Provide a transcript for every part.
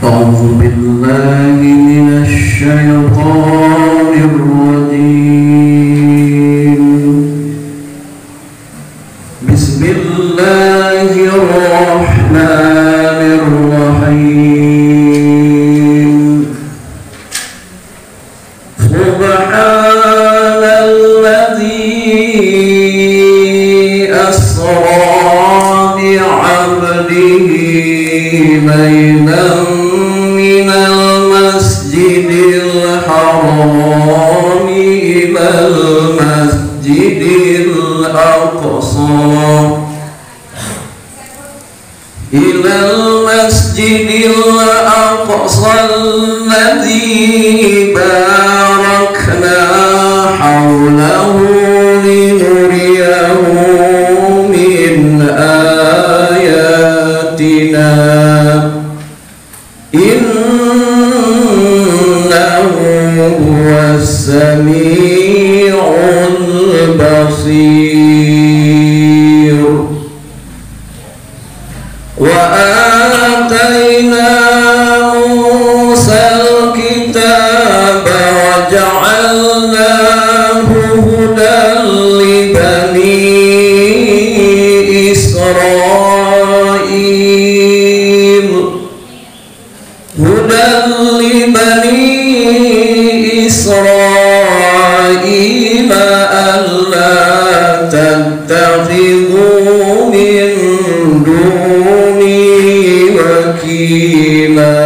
أعوذ بالله من الشيطان الرجيم. بسم الله الرحمن الرحيم. سبحان الذي أسرى بعبده ليلا من المسجد الحرام إلى المسجد الأقصى الذي باركنا حوله لنريه من آياتنا إنه هو السميع البصير. وآتينا موسى الكتاب وجعلناه هدى لبني إسرائيل ألا تتخذوا من دوني وكيلا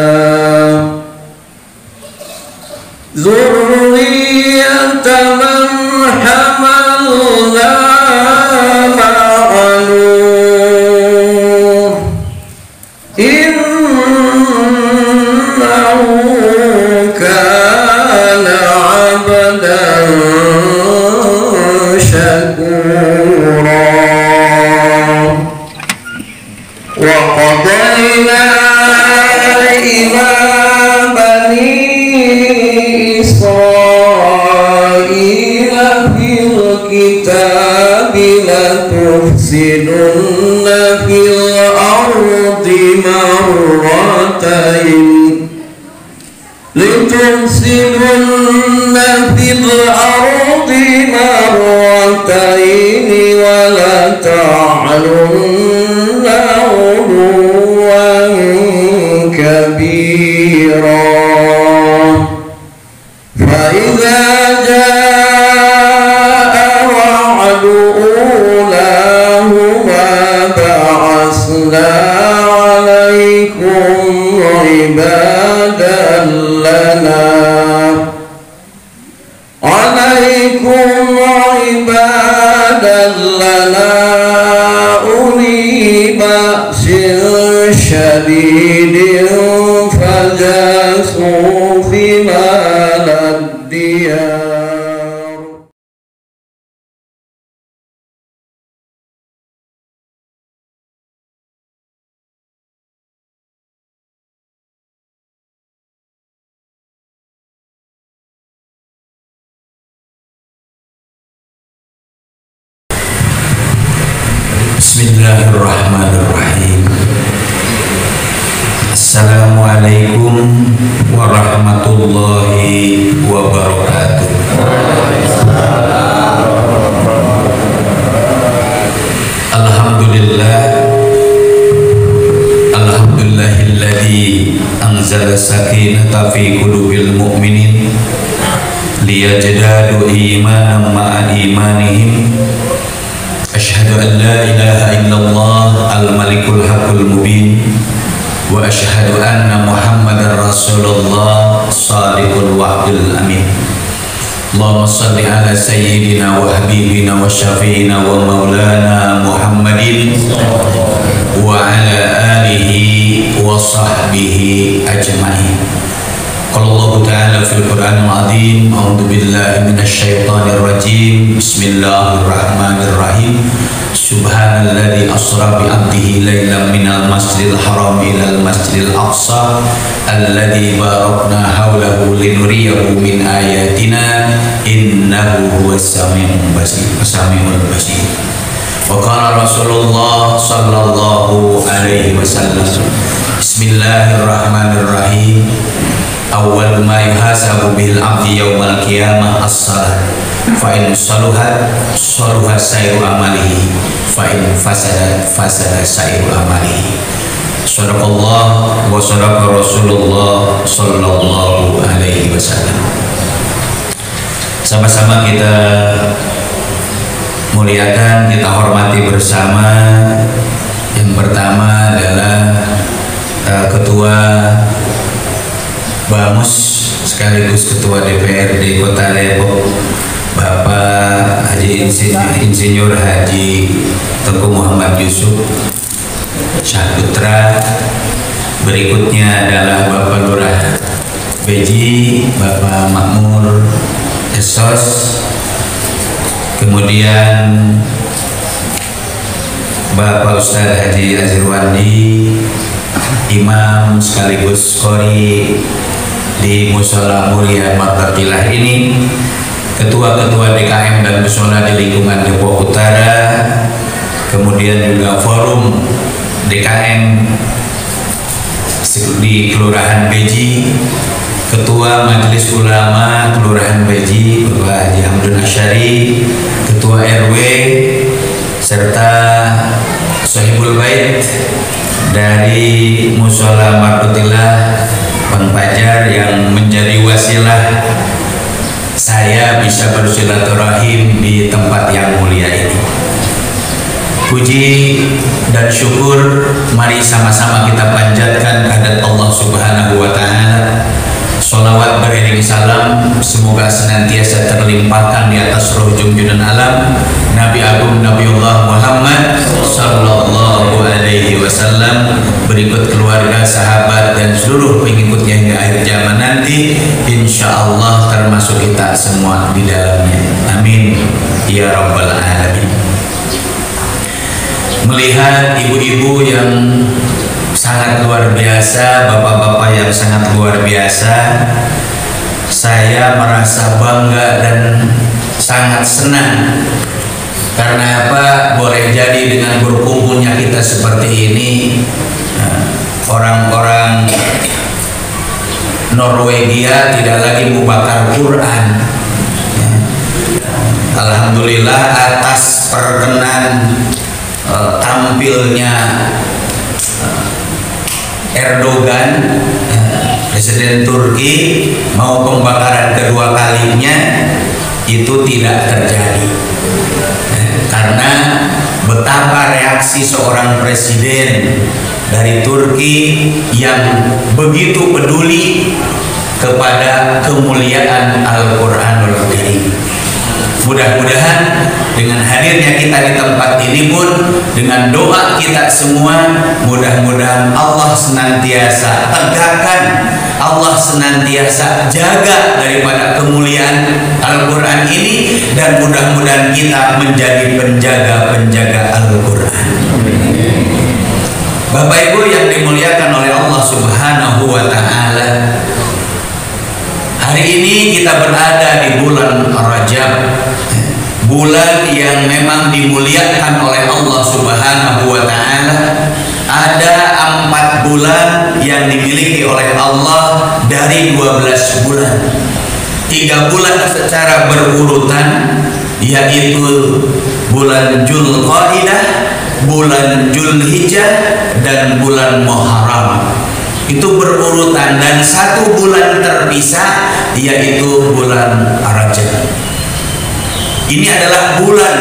ذرية من حملنا مع نوح إنه كان عبدا شكورا. وقضينا إلى بني إسرائيل في الكتاب لتفسدن في الأرض مرتين ولتعلن علوا كبيرا. فإذا جاء وعد أولاهما بعثنا عليكم عبادا لنا أولي بأس شديد فجاسوا خلال الديار. Bismillahirrahmanirrahim. Assalamualaikum warahmatullahi wabarakatuh. Alhamdulillahilladzi anzala sakinata fi qulubil mu'minin liyajdadu imanan ma'a imanihim. Asyhadu an la ilaha illallah al-malikul haqqul mubin wa asyhadu anna muhammadar rasulullah sadiqul wa'dil amin. Allahumma salli ala sayyidina wa habibina wa syafi'ina wa maulana Muhammadin wa ala alihi wa sahbihi ajma'in. Qala Allah Ta'ala fil Qur'anil Azim, a'udzu billahi minasy syaithanir rajim. Bismillahirrahmanirrahim. Subhanalladzi asra bi 'abdihi lailan minal masjidil haram ilal masjidil aqsa alladzi barakna haulahu linuriyahu min ayatina innahu huwas samiul basir. Wa qala Rasulullah sallallahu alaihi wasallam, Bismillahirrahmanirrahim. Awal ma yuhasabu bil 'abdi yaumal qiyamah as-salat. Fa in saluhat saluha sairu amalihi, fa in fasadat fasada sairu amalihi. Shadaqallah wa shadaqa Rasulullah sallallahu alaihi wasallam. Sama-sama kita muliakan, kita hormati bersama. Yang pertama adalah Ketua Bamus sekaligus Ketua DPRD Kota Depok, Bapak Haji Insinyur Haji Tengku Muhammad Yusuf Syahputra. Berikutnya adalah Bapak Lurah Beji, Bapak Makmur Esos, kemudian Bapak Ustadz Haji Azirwandi, imam sekaligus qori di Mushola Mulia Martaqilah ini, ketua-ketua DKM dan mushola di lingkungan Depok Utara, kemudian juga forum DKM di Kelurahan Beji, Ketua Majelis Ulama Kelurahan Beji Bapak Haji Hamdun Asyari, Ketua RW, serta Sohibul Bait dari Mushola Martaqilah Bang Pajar yang menjadi wasilah saya bisa bersilaturahim di tempat yang mulia ini. Puji dan syukur mari sama-sama kita panjatkan kehadirat Allah Subhanahu wa taala. Sholawat beriring salam semoga senantiasa terlimpahkan di atas roh junjungan alam Nabi Agung Nabiullah Muhammad sallallahu alaihi wasallam, berikut keluarga, sahabat dan seluruh pengikutnya hingga akhir zaman nanti, insya Allah termasuk kita semua di dalamnya. Amin ya rabbal alamin. Melihat ibu-ibu yang sangat luar biasa, bapak-bapak yang sangat luar biasa, saya merasa bangga dan sangat senang. Karena apa? Boleh jadi dengan berkumpulnya kita seperti ini, orang-orang Norwegia tidak lagi membakar Quran. Alhamdulillah atas perkenan tampilnya Erdogan, Presiden Turki, mau pembakaran kedua kalinya itu tidak terjadi. Karena betapa reaksi seorang presiden dari Turki yang begitu peduli kepada kemuliaan Al-Quranul Karim. Mudah-mudahan dengan hadirnya kita di tempat ini pun, dengan doa kita semua, mudah-mudahan Allah senantiasa tegakkan, Allah senantiasa jaga daripada kemuliaan Al-Quran ini, dan mudah-mudahan kita menjadi penjaga-penjaga Al-Quran. Bapak Ibu yang dimuliakan oleh Allah Subhanahu wa ta'ala, hari ini kita berada di bulan Rajab, bulan yang memang dimuliakan oleh Allah Subhanahu wa ta'ala. Ada 4 bulan yang dimiliki oleh Allah dari 12 bulan. 3 bulan secara berurutan, yaitu bulan Dzulqa'dah, bulan Dzulhijjah, dan bulan Muharram. Itu berurutan, dan 1 bulan terpisah, yaitu bulan Rajab. Ini adalah bulan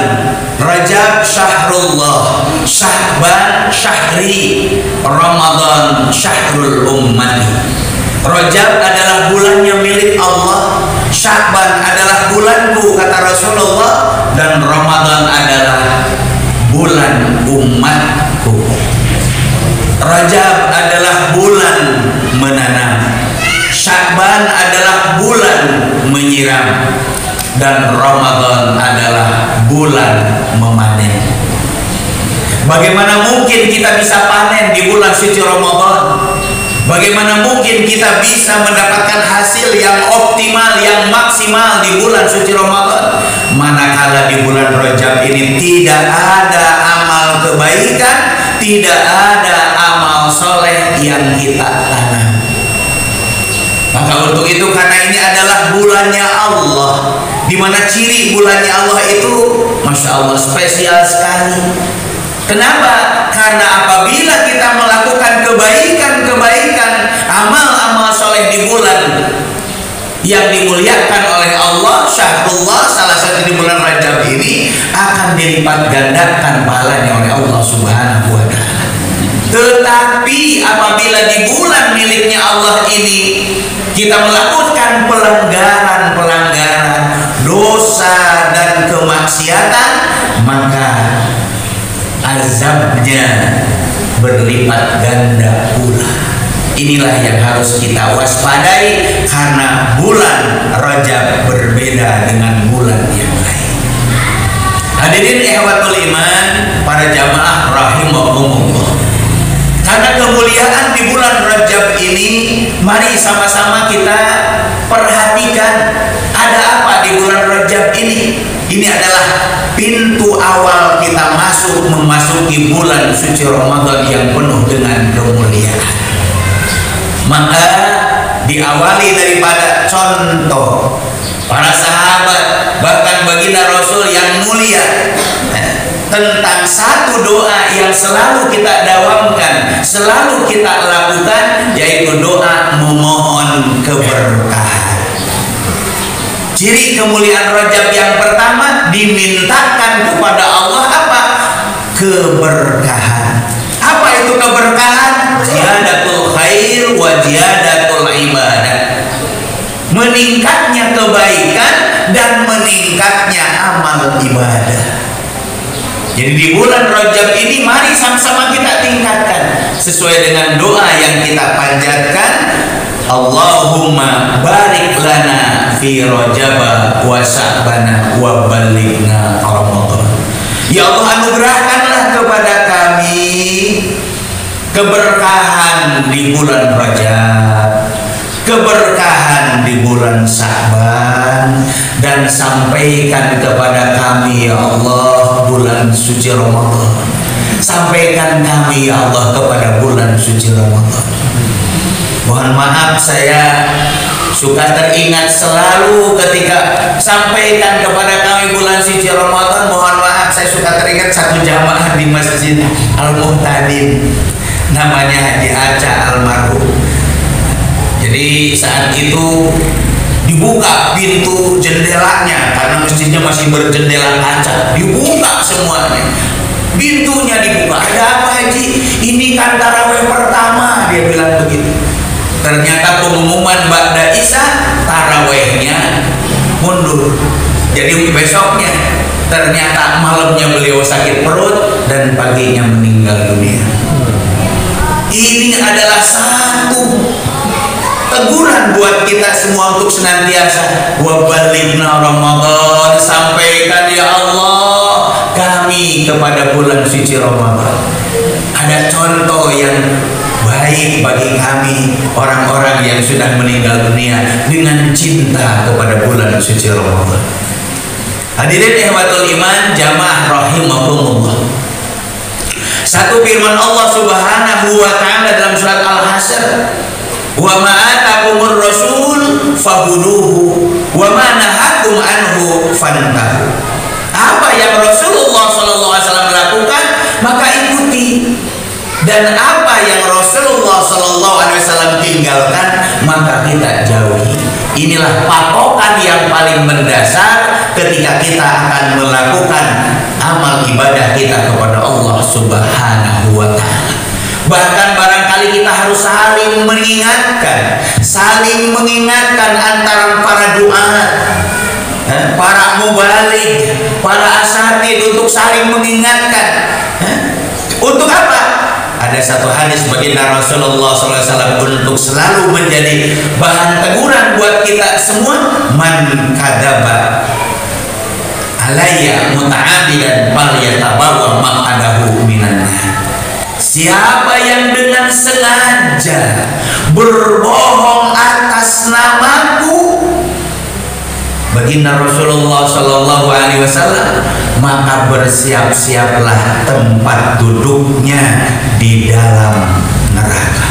Rajab syahrullah, Sya'ban syahri, Ramadan syahrul ummati. Rajab adalah bulannya milik Allah, Sya'ban adalah bulanku kata Rasulullah, dan Ramadan adalah bulan umatku. Rajab adalah bulan menanam, Sya'ban adalah bulan menyiram, dan Ramadan adalah bulan memanen. Bagaimana mungkin kita bisa panen di bulan suci Ramadan? Bagaimana mungkin kita bisa mendapatkan hasil yang optimal, yang maksimal di bulan suci Ramadan? Manakala di bulan Rajab ini tidak ada amal kebaikan, tidak ada amal soleh yang kita tanam. Maka untuk itu, karena ini adalah bulannya Allah, di mana ciri bulannya Allah itu, Masya Allah, spesial sekali. Kenapa? Karena apabila kita melakukan kebaikan-kebaikan, amal-amal soleh di bulan yang dimuliakan oleh Allah, syahrullah, salah satu di bulan Rajab ini, akan dilipat gandakan pahalanya oleh Allah Subhanahu wa Ta'ala. Tetapi apabila di bulan miliknya Allah ini kita melakukan pelanggaran-pelanggaran, dosa dan kemaksiatan, maka azabnya berlipat ganda pula. Inilah yang harus kita waspadai, karena bulan Rajab berbeda dengan bulan yang lain. Hadirin ikhwatul iman, para jamaah rahimakumullah. Karena kemuliaan di bulan Rajab ini, mari sama-sama kita perhatikan ada apa di bulan Rajab ini. Ini adalah pintu awal kita memasuki bulan suci Ramadan yang penuh dengan kemuliaan. Maka diawali daripada contoh para sahabat, bahkan baginda Rasul yang mulia, tentang satu doa yang selalu kita dawamkan, selalu kita lakukan, yaitu doa memohon keberkahan. Ciri kemuliaan Rajab yang pertama, dimintakan kepada Allah apa? Keberkahan. Apa itu keberkahan? Ziyadatul khair wa ziyadatul ibadah. Meningkatnya kebaikan dan meningkatnya amal ibadah. Jadi di bulan Rajab ini, mari sama-sama kita tingkatkan sesuai dengan doa yang kita panjatkan. Allahumma barik lana fi Rajab wa Sya'bana wa ballighna Ramadan. Ya Allah, anugerahkanlah kepada kami keberkahan di bulan Rajab, keberkahan di bulan Sya'ban, dan sampaikan kepada kami ya Allah bulan suci Ramadan. Sampaikan kami ya Allah kepada bulan suci Ramadan. Mohon maaf, saya suka teringat selalu ketika sampaikan kepada kami bulan suci Ramadan. Mohon maaf, saya suka teringat satu jamaah di Masjid Al-Muhtadin, namanya Haji Aca almarhum. Jadi saat itu dibuka pintu jendelanya, karena masjidnya masih berjendela kaca, dibuka semuanya, pintunya dibuka. Ada apa Haji? Ini kan tarawih pertama, dia bilang begitu. Ternyata pengumuman ba'da Isya, tarawihnya mundur. Jadi besoknya, ternyata malamnya beliau sakit perut dan paginya meninggal dunia. Ini adalah satu teguran buat kita semua untuk senantiasa wa balighna Ramadan, sampaikan ya Allah kami kepada bulan suci Ramadan. Ada contoh yang baik bagi kami, orang-orang yang sudah meninggal dunia dengan cinta kepada bulan suci Ramadan. Hadirin ikhwatul iman, jamaah rahimakumullah. Satu firman Allah Subhanahu wa Ta'ala dalam surat Al-Hasyr, wa ma atakumur rasul fahuduhu wa ma nahakum anhu fantahu. Apa yang Rasulullah SAW lakukan, maka ikuti, dan apa yang Rasulullah SAW tinggalkan, maka kita jauhi. Inilah patokan yang paling mendasar ketika kita akan melakukan amal ibadah kita kepada Allah Subhanahu wa Ta'ala. Bahkan barangkali kita harus saling mengingatkan antara para duat, para mubaligh, para asatid, untuk saling mengingatkan. Untuk apa? Ada satu hadis baginda Rasulullah SAW untuk selalu menjadi bahan teguran buat kita semua. Man kadaba alayya muta'ammidan falyatabawa maq'adahu minan nar. Siapa yang dengan sengaja berbohong atas namaku, baginda Rasulullah Shallallahu Alaihi Wasallam, maka bersiap-siaplah tempat duduknya di dalam neraka.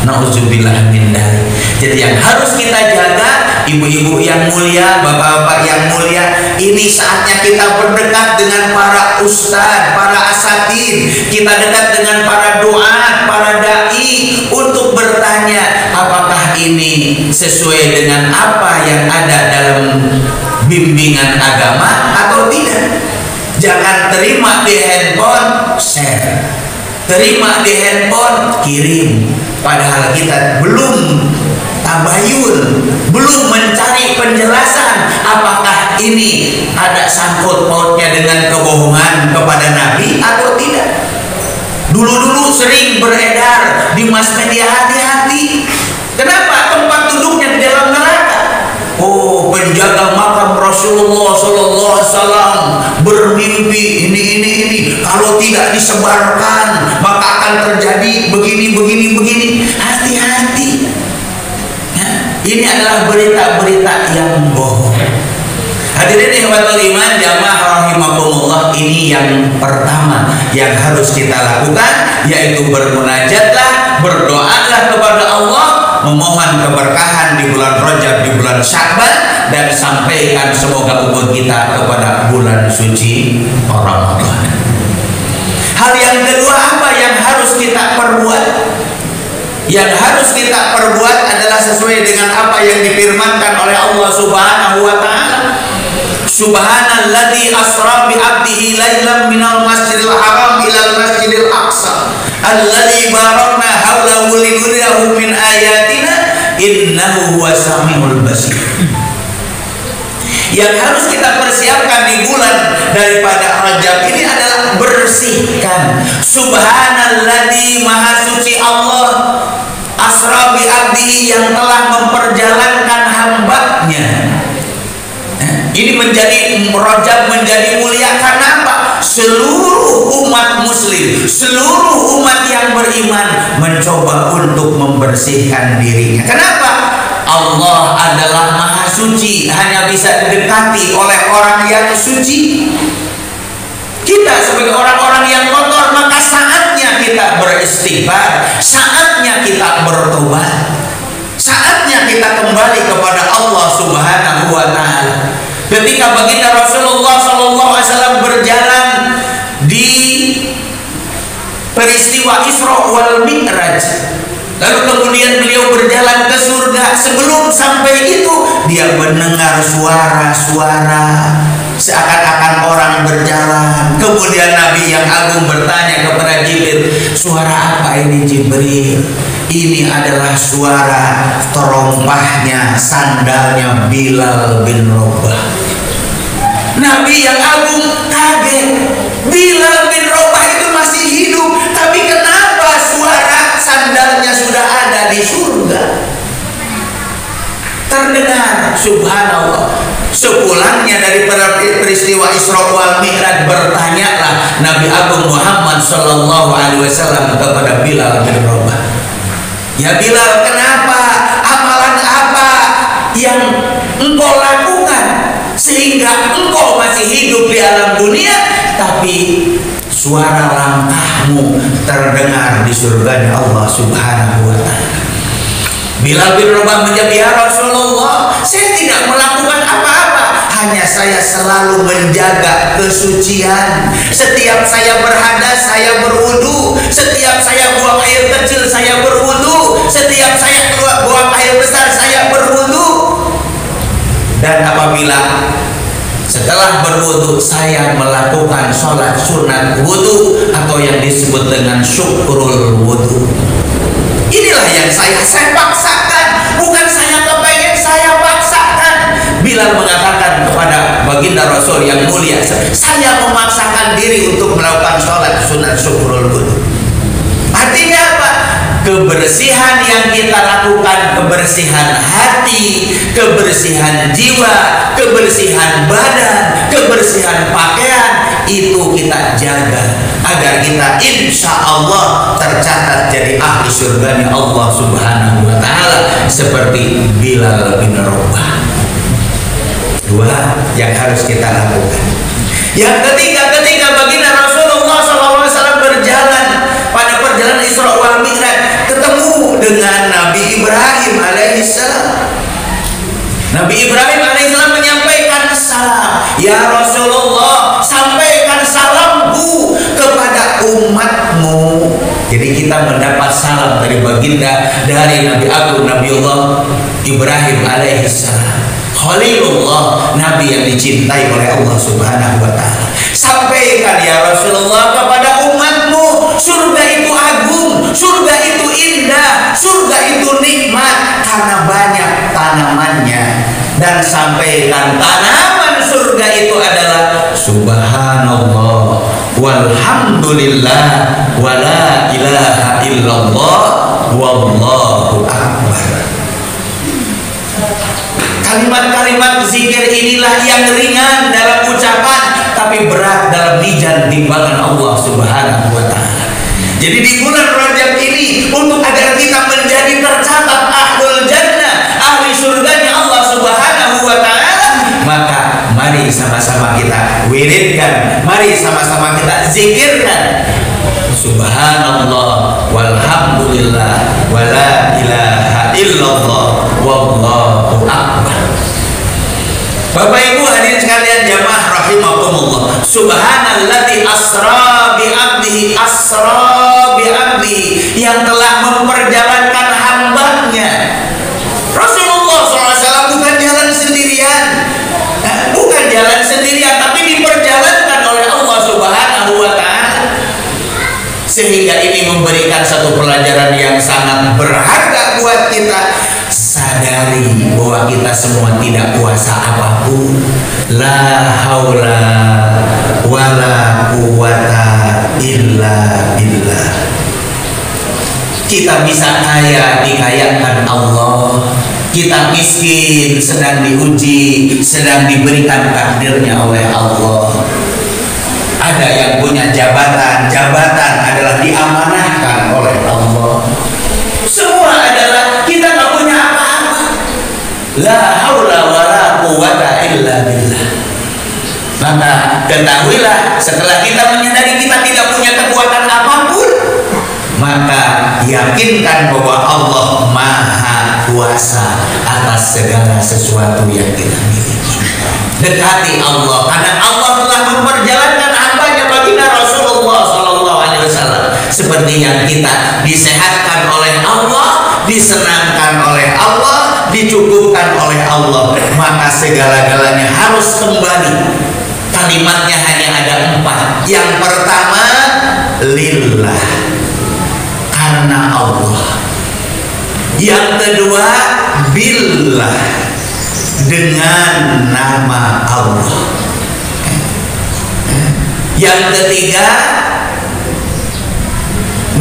Nauzubillah min dzalik. Jadi yang harus kita jaga, ibu-ibu yang mulia, bapak-bapak yang mulia, ini saatnya kita berdekat dengan para ustadz, para asatidz, kita dekat dengan para duat, para dai untuk bertanya apakah ini sesuai dengan apa yang ada dalam bimbingan agama atau tidak. Jangan terima di handphone, share. Terima di handphone, kirim. Padahal kita belum tabayun, belum mencari penjelasan apakah ini ada sangkut pautnya dengan kebohongan kepada Nabi atau tidak. Dulu-dulu sering beredar di mass media, hati-hati. Kenapa? Tempat duduknya di dalam neraka. Oh, penjaga makam Rasulullah Sallallahu Alaihi Wasallam bermimpi ini. Kalau tidak disebarkan, maka akan terjadi begini. Hati-hati. Ya, ini adalah berita-berita yang bohong. Hadirin ikhwatul iman, jamaah rahimakumullah, ini yang pertama yang harus kita lakukan, yaitu bermunajatlah, berdoalah kepada Allah, memohon keberkahan di bulan Rajab, di bulan Sya'ban, dan sampaikan semoga umur kita kepada bulan suci Ramadan. Hal yang kedua apa yang harus kita perbuat? Yang harus kita perbuat adalah sesuai dengan apa yang difirmankan oleh Allah Subhanahu wa taala. Subhanalladzi asra bi 'abdihi lailan minal masjidil haram ilal masjidil aqsa alladzi barakna haulahu linuriyahu min ayatina innahu huwas samiul basir. Yang harus kita persiapkan di bulan daripada Rajab ini adalah bersihkan. Subhanalladzi, maha suci Allah, asra bi 'abdihi, yang telah memperjalankan hambanya. Ini menjadi Rajab menjadi mulia karena apa? Seluruh umat muslim, seluruh umat yang beriman mencoba untuk membersihkan dirinya. Kenapa? Allah adalah maha suci, hanya bisa didekati oleh orang yang suci. Kita sebagai orang-orang yang kotor, maka saatnya kita beristighfar, saatnya kita bertobat, saatnya kita kembali kepada Allah Subhanahu wa taala. Ketika baginda Rasulullah Sallallahu Alaihi Wasallam berjalan di peristiwa Isra wal Mi'raj, lalu kemudian beliau berjalan ke surga. Sebelum sampai itu, dia mendengar suara-suara seakan-akan orang berjalan. Kemudian Nabi yang agung bertanya kepada Jibril, suara apa ini Jibril? Ini adalah suara terompahnya, sandalnya Bilal bin Rabah. Nabi yang agung kaget. Bilal bin Rabah itu masih hidup, tapi kenapa suara sandalnya sudah ada di surga? Terdengar, subhanallah. Sepulangnya dari peristiwa Isra wal Mi'raj, bertanyalah Nabi Agung Muhammad Sallallahu Alaihi Wasallam kepada Bilal bin Rabah, ya Bilal, kenapa? Amalan apa yang engkau lakukan sehingga engkau masih hidup di alam dunia, tapi suara langkahmu terdengar di surganya Allah Subhanahu wa taala? Bilal bin Rabah menjawab, ya Rasulullah, saya tidak melakukan apa-apa, hanya saya selalu menjaga kesucian. Setiap saya berhadas, saya berwudu. Setiap saya buang air kecil, saya berwudu. Setiap saya buang air besar, saya berwudu. Dan apabila setelah berwudu saya melakukan sholat sunat wudu atau yang disebut dengan syukrul wudu. Inilah yang saya paksakan, bukan saya kepengen, saya paksakan. Bilal mengatakan kepada baginda Rasul yang mulia, saya memaksakan diri untuk melakukan sholat sunat syukrul wudu. Artinya apa? kebersihan yang kita lakukan, kebersihan hati, kebersihan jiwa, kebersihan badan, kebersihan pakaian, itu kita jaga agar kita insya Allah tercatat jadi ahli surganya Allah Subhanahu wa Ta'ala, seperti Bilal bin Rabah. Dua yang harus kita lakukan. Yang ketiga, ketika baginda Rasulullah SAW berjalan pada perjalanan Isra wal Mi'raj, ketemu dengan Nabi Ibrahim alaihissalam. Nabi Ibrahim alaihissalam menyampaikan salam, ya Rasulullah, sampaikan salamku kepada umatmu. Jadi kita mendapat salam dari baginda, dari Nabi Agung Nabiullah Ibrahim alaihissalam, Khalilullah, Nabi yang dicintai oleh Allah Subhanahu wa Ta'ala. Sampaikan ya Rasulullah kepada umatmu, surga itu agung, surga itu indah, surga itu nikmat karena banyak tanamannya. Dan sampaikan tanaman surga itu adalah subhanallah walhamdulillah wala ilaha illallah wallahu akbar. Kalimat-kalimat zikir inilah yang ringan dalam ucapan tapi berat dalam mizan timbangan Allah Subhanahu wa Ta'ala. Jadi di bulan Rajab ini, untuk agar kita menjadi tercatat ahlul jannah, ahli surganya Allah Subhanahu wa Ta'ala, maka mari sama-sama kita wiridkan, mari sama-sama kita zikirkan subhanallah walhamdulillah wala ilaha illallah wallahu akbar. Bapak Ibu hadirin sekalian jamaah rahimakumullah, subhanalladzi asra bi abdihi, asra bi abdihi, yang telah memperjalankan hambanya. Rasulullah SAW bukan jalan sendirian, bukan jalan sendirian, tapi diperjalankan oleh Allah Subhanahu wa Ta'ala. Sehingga ini memberikan satu pelajaran yang sangat berharga buat kita. Sadari bahwa kita semua tidak kuasa apapun. La haula wala quwata illa billah. Kita bisa kaya, dikayakan Allah. Kita miskin, sedang diuji, sedang diberikan takdirnya oleh Allah. Ada yang punya jabatan, jabatan adalah diamanahkan oleh Allah. Semua adalah kita nggak punya apa-apa. La haula wala quwata illa billah. Maka ketahuilah, setelah kita menyadari kita tidak punya kekuatan apapun, maka yakinkan bahwa Allah Maha Kuasa atas segala sesuatu yang kita miliki. Dekati Allah, karena Allah telah memperjalankan hambanya baginda Rasulullah SAW. Seperti yang kita disehatkan oleh Allah, disenangkan oleh Allah, dicukupkan oleh Allah, maka segala-galanya harus kembali. Kalimatnya hanya ada 4. Yang pertama, lillah, karena Allah. Yang kedua, billah, dengan nama Allah. Yang ketiga,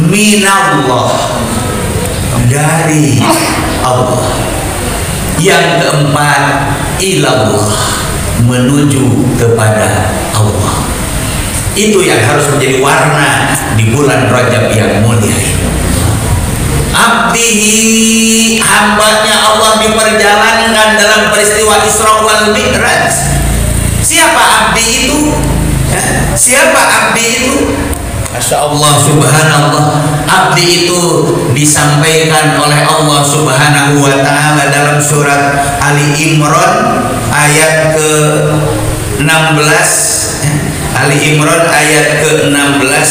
minallah, dari Allah. Yang keempat, ilallah, menuju kepada Allah. Itu yang harus menjadi warna di bulan Rajab yang mulia ini. Abdihi, hambanya Allah diperjalankan dalam peristiwa Isra wal Mi'raj. Siapa abdi itu? Siapa abdi itu? Masya Allah, subhanallah. Abdi itu disampaikan oleh Allah Subhanahu wa Ta'ala dalam surat Ali Imran ayat ke-16. Ali Imran ayat ke-16.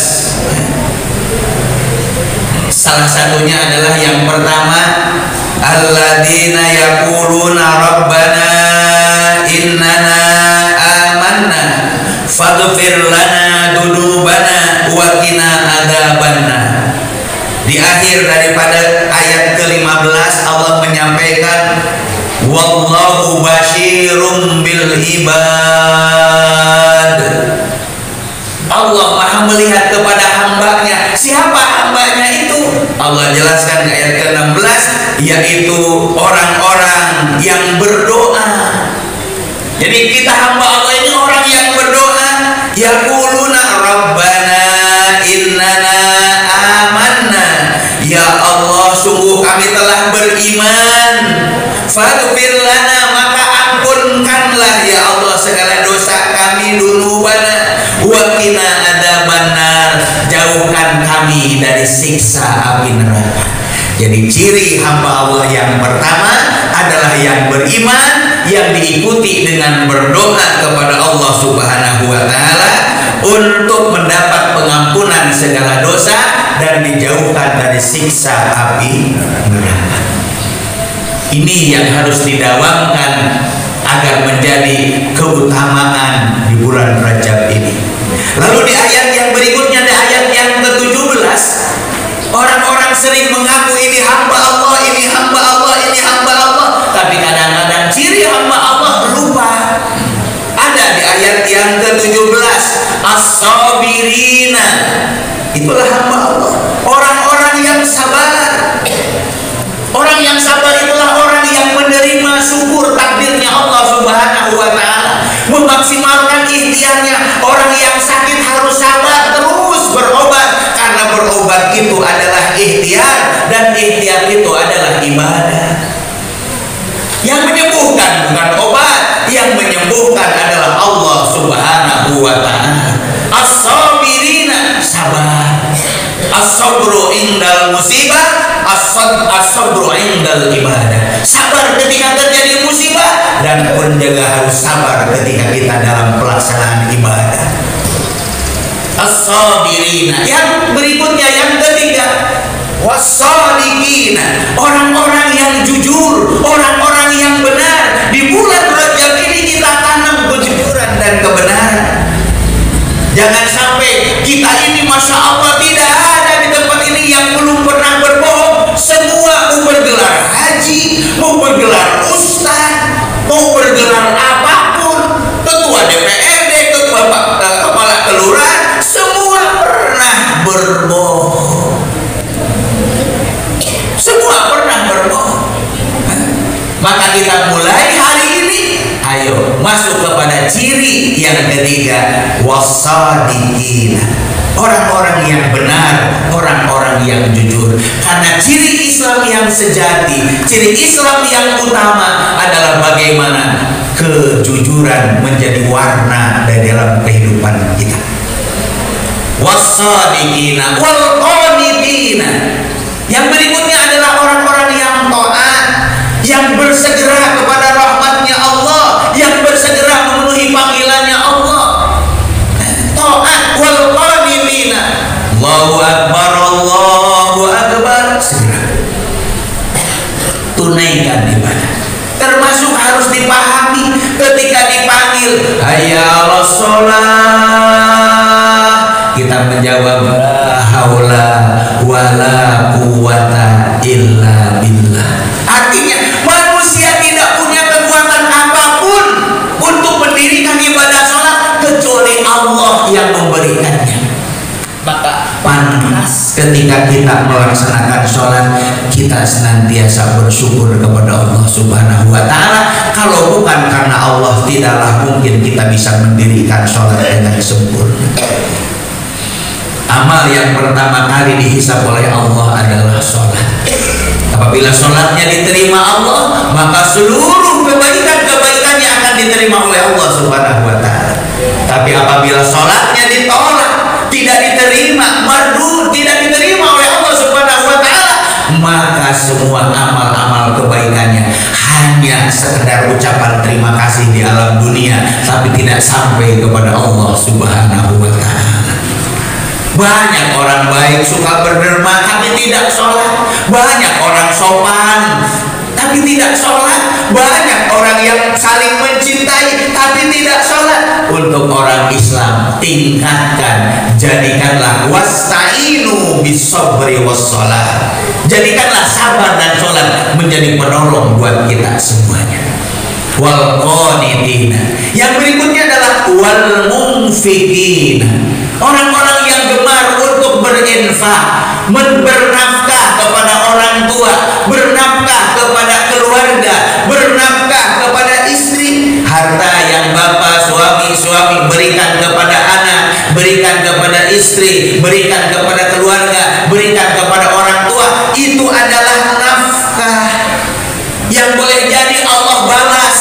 Salah satunya adalah yang pertama, alladzina yaquluna rabbana innana amanna faghfir lana dzunubana wa qina adzabannar. Di akhir daripada ayat ke-15 Allah menyampaikan wallahu basyirum bil ibad. Allah Maha melihat kepada hambanya. Siapa hambanya itu? Allah jelaskan di ayat ke-16, yaitu orang-orang yang berdoa. Jadi kita hamba Allah ini orang yang berdoa, yaquluna rabbana innana amanna, ya Allah sungguh kami telah beriman, faghfir lana, maka ampunkanlah ya Allah segala dosa kami, dunubana wa qina adzabannar, jauhkan kami dari siksa api neraka. Jadi ciri hamba Allah yang pertama adalah yang beriman, yang diikuti dengan berdoa kepada Allah Subhanahu wa taala untuk mendapat pengampunan segala dosa dan dijauhkan dari siksa api neraka. Ini yang harus didawamkan agar menjadi keutamaan di bulan Rajab ini. Lalu di ayat yang berikutnya, di ayat yang ke-17, orang-orang sering mengaku ini hamba Allah, ini hamba Allah, ini hamba Allah, tapi kadang-kadang ciri hamba Allah lupa. Ada di ayat yang ke-17, as-sabirina, itulah hamba Allah, orang-orang yang sabar. Orang yang sabar itulah orang yang menerima syukur takdirnya Allah Subhanahu wa taala, memaksimalkan ikhtiarnya. Orang yang sakit harus sabar, terus berobat, karena berobat itu adalah ikhtiar dan ikhtiar itu adalah ibadah. Yang menyembuhkan bukan obat, yang menyembuhkan adalah Allah Subhanahu wa taala. As-sabirina, sabar. As-sabru indal musibah, as-sabru indal ibadah. Sabar ketika terjadi musibah, dan pun juga harus sabar ketika kita dalam pelaksanaan ibadah. As-sabirina. Yang berikutnya, yang ketiga, was-shadiqina, orang-orang yang jujur, orang-orang yang benar. Di bulan Rajab ini kita tanam kejujuran dan kebenaran. Jangan sampai kita ini masya Allah tidak ada di tempat ini yang belum pernah berbohong. Semua mau bergelar haji, mau bergelar ustaz, mau bergelar apapun, ketua DPRD, kepala kelurahan, semua pernah berbohong. Semua pernah berbohong. Maka kita mulai hari ini, ayo masuk kepada ciri yang ketiga, wasadiqina, orang-orang yang benar, orang-orang yang jujur. Karena ciri Islam yang sejati, ciri Islam yang utama adalah bagaimana kejujuran menjadi warna di dalam kehidupan kita. Wasadiqina wal qanitina. Yang berikutnya adalah orang-orang yang taat, yang bersegera kepada rahmatnya Allah, yang bersegera memenuhi panggilannya Allah. Taat wal qanitina. Allahu akbar, Allahu akbar. Segera tunaikan ibadah. Termasuk harus dipahami ketika dipanggil hayya 'alas shalah, kita menjawab la haula wala quwata illa billah. Artinya manusia tidak punya kekuatan apapun untuk mendirikan ibadah sholat kecuali Allah yang memberikannya. Maka pantas ketika kita melaksanakan sholat, kita senantiasa bersyukur kepada Allah Subhanahu wa taala. Kalau bukan karena Allah, tidaklah mungkin kita bisa mendirikan sholat dengan sempurna. Amal yang pertama kali dihisab oleh Allah adalah sholat. Apabila sholatnya diterima Allah, maka seluruh kebaikan-kebaikannya akan diterima oleh Allah Subhanahu wa taala. Tapi apabila sholatnya ditolak, tidak diterima, mardud, tidak diterima oleh Allah Subhanahu wa taala, maka semua amal-amal kebaikannya hanya sekedar ucapan terima kasih di alam dunia, tapi tidak sampai kepada Allah Subhanahu wa taala. Banyak orang baik suka berderma tapi tidak sholat. Banyak orang sopan tapi tidak sholat. Banyak orang yang saling mencintai tapi tidak sholat. Untuk orang Islam, tingkatkan, jadikanlah wasta'inu bis-sabri was-shalah. Jadikanlah sabar dan sholat menjadi penolong buat kita semuanya. Wal qanitina. Yang berikutnya adalah wal munfiqina, orang-orang yang gemar untuk berinfak, bernafkah istri, berikan kepada keluarga, berikan kepada orang tua. Itu adalah nafkah yang boleh jadi Allah balas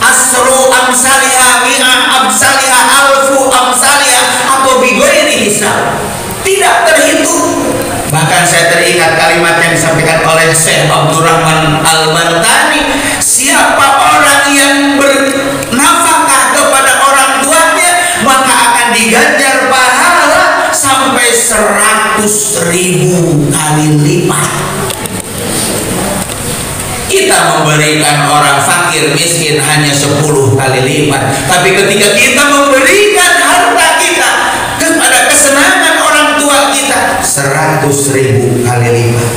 asru amsaliha mi'a amsaliha alfu amsaliha atau bighairi hisab, tidak terhitung. Bahkan saya teringat kalimat yang disampaikan oleh Syekh Abdurrahman Al-Bantani, siapa orang yang bernafkah kepada orang tuanya maka akan diganjar pahala sampai 100.000 kali lipat. Kita memberikan orang fakir miskin hanya 10 kali lipat, tapi ketika kita memberikan harta kita kepada kesenangan orang tua kita 100.000 kali lipat.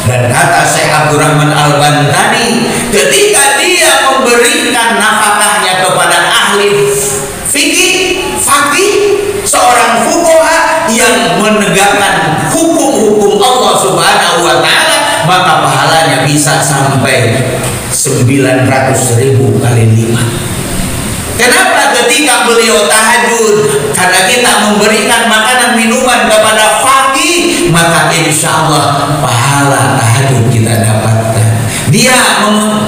Dan kata Syekh Abdurrahman Al-Bantani, ketika dia memberikan nafkahnya kepada ahli fikih, faqih, seorang fuqaha yang menegakkan hukum-hukum Allah Subhanahu wa taala, maka pahalanya bisa sampai 900.000 kali lipat. Kenapa ketika beliau tahajud? Karena kita memberikan makanan minuman kepada fakir, maka insya Allah pahala tahajud kita dapatkan. Dia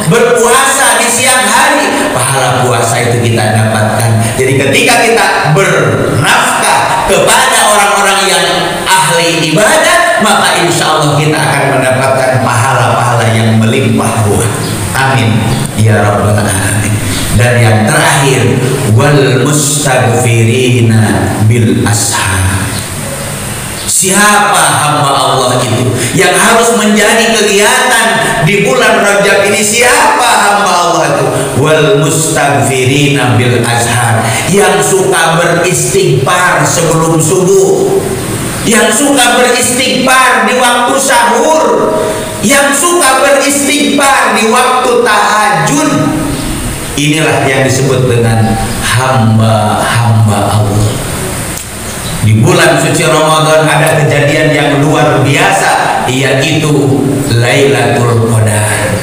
berpuasa di siang hari, pahala puasa itu kita dapatkan. Jadi ketika kita bernafkah kepada orang-orang yang ahli ibadah, maka insya Allah kita akan mendapatkan pahala-pahala yang melimpah ruah. Amin ya rabbal alamin. Dan yang terakhir, wal mustaghfirina bil ashar. Siapa hamba Allah itu yang harus menjadi kegiatan di bulan Rajab ini? Siapa hamba Allah itu? Wal mustaghfirina bil ashar, yang suka beristighfar sebelum subuh, yang suka beristighfar di waktu sahur, yang suka beristighfar di waktu tahajud. Inilah yang disebut dengan hamba-hamba Allah. Di bulan suci Ramadan ada kejadian yang luar biasa, yaitu Lailatul Qadar.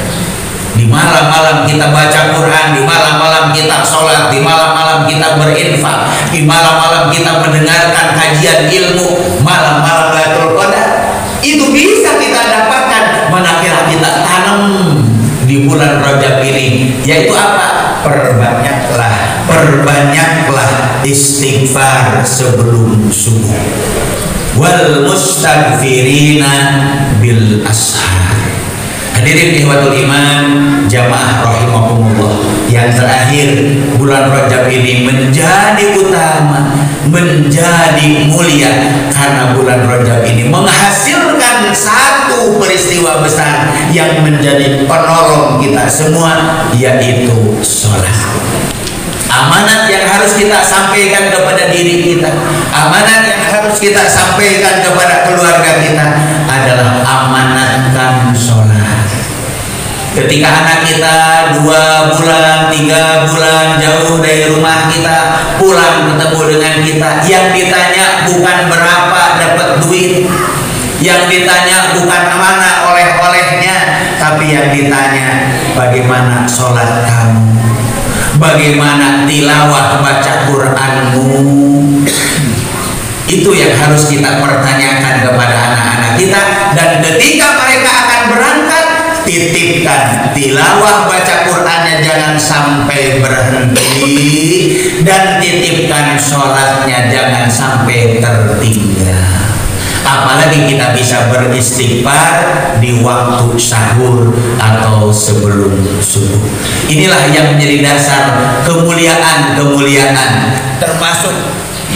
Di malam-malam kita baca Quran, di malam-malam kita sholat, di malam-malam kita berinfak, di malam-malam kita mendengarkan kajian ilmu. Malam-malam Lailatul Qadar itu bisa kita dapatkan manakala kita tanam di bulan Rajab ini, yaitu apa? Perbanyaklah istighfar sebelum subuh. Wal mustaghfirina bil ashar. Hadirin ikhwatul iman, jamaah rahimakumullah. Yang terakhir, bulan Rajab ini menjadi utama, menjadi mulia karena bulan Rajab ini menghasilkan satu peristiwa besar yang menjadi penolong kita semua, yaitu sholat. Amanat yang harus kita sampaikan kepada diri kita, amanat yang harus kita sampaikan kepada keluarga kita adalah amanatkan sholat. Ketika anak kita 2 bulan, 3 bulan jauh dari rumah kita, pulang ketemu dengan kita, yang ditanya bukan berapa dapat duit, yang ditanya bukan mana oleh-olehnya, tapi yang ditanya bagaimana sholat kamu, bagaimana tilawah baca Qur'anmu. Itu yang harus kita pertanyakan kepada anak-anak kita. Dan ketika mereka akan berangkat, titipkan tilawah baca Qur'annya jangan sampai berhenti, dan titipkan sholatnya jangan sampai tertinggal. Apalagi kita bisa beristighfar di waktu sahur atau sebelum subuh. Inilah yang menjadi dasar kemuliaan-kemuliaan, termasuk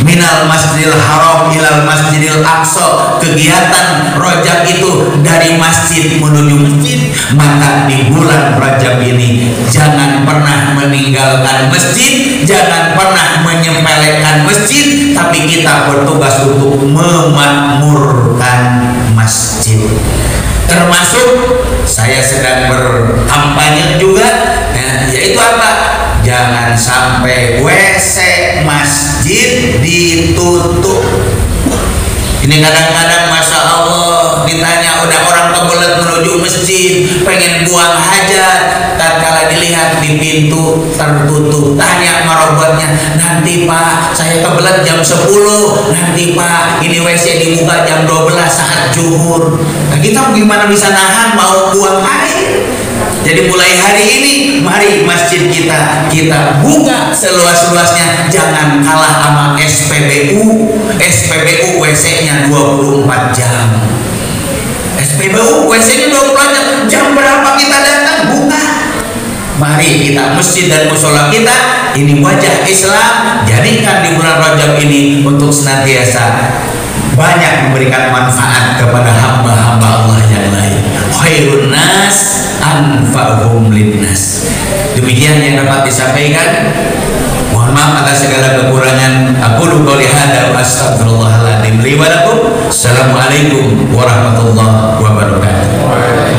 minal masjidil haram ilal masjidil aqsa. Kegiatan Rajab itu dari masjid menuju masjid. Maka di bulan Rajab ini jangan pernah meninggalkan masjid, jangan pernah menyepelekan masjid, tapi kita bertugas untuk memakmurkan masjid. Termasuk saya sedang berkampanye juga, yaitu apa? Jangan sampai WC masjid ditutup. Ini kadang-kadang Masya Allah ditanya udah orang kebelet menuju masjid, pengen buang hajat, tatkala dilihat di pintu tertutup, tanya marobotnya, nanti Pak saya kebelet jam 10, nanti Pak ini WC dibuka jam 12 saat zuhur. Nah, kita gimana bisa nahan mau buang air? Jadi mulai hari ini mari masjid kita buka seluas-luasnya, jangan kalah sama SPBU WC-nya 24 jam. SPBU WC-nya 24 jam. Jam berapa kita datang buka? Mari kita masjid dan musola kita ini wajah Islam, jadikan di bulan Rajab ini untuk senantiasa banyak memberikan manfaat kepada hamba-hamba Allah yang lain. Khairun nas anfa'uhum linnas. Demikian yang dapat disampaikan. Mohon maaf atas segala kekurangan. Aku qouli hadza wa astaghfirullahaladzim li wa lakum. Assalamualaikum warahmatullahi wabarakatuh.